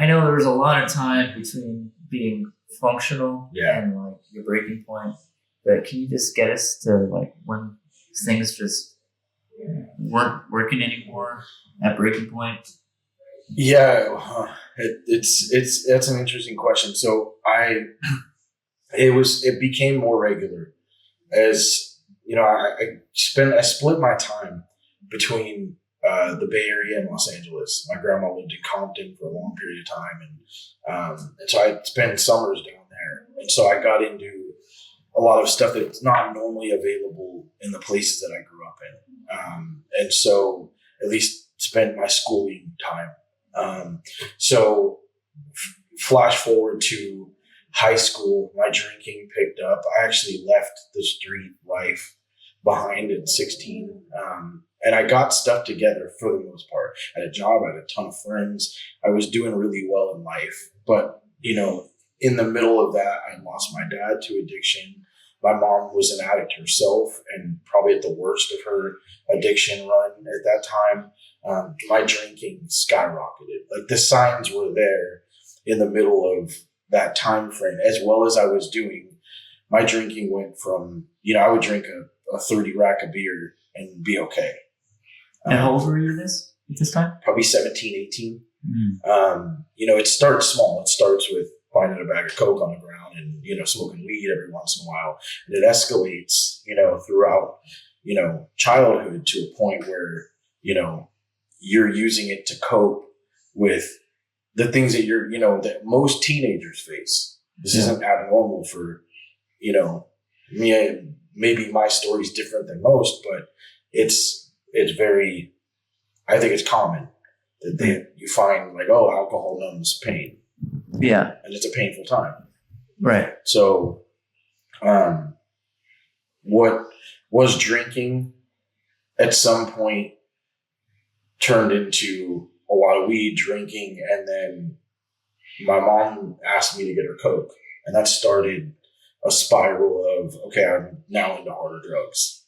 I know there was a lot of time between being functional Yeah. and like your breaking point, but can you just get us to like when things just weren't working anymore at breaking point? Yeah, it's that's an interesting question. So it became more regular as I split my time between the Bay Area and Los Angeles. My grandma lived in Compton for a long period of time, and so I spent summers down there, and so I got into a lot of stuff that's not normally available in the places that I grew up in, and so at least spent my schooling time. So flash forward to high school, my drinking picked up. I actually left the street life behind at 16. And I got stuff together for the most part. I had a job, I had a ton of friends. I was doing really well in life. But, in the middle of that, I lost my dad to addiction. My mom was an addict herself and probably at the worst of her addiction run at that time. My drinking skyrocketed. Like the signs were there in the middle of that time frame, as well as I was doing. My drinking went from, I would drink a 30 rack of beer and be okay. And how old were you at this time? Probably 17, 18. Mm. It starts small. It starts with finding a bag of Coke on the ground and, smoking weed every once in a while. And it escalates, throughout, childhood to a point where, you're using it to cope with the things that that most teenagers face. This isn't abnormal for, me. Maybe my story's different than most, but it's very, I think it's common that you find like, oh, alcohol numbs pain. Yeah. And it's a painful time. Right. So, what was drinking at some point turned into a lot of weed drinking. And then my mom asked me to get her Coke. And that started a spiral of, okay, I'm now into harder drugs.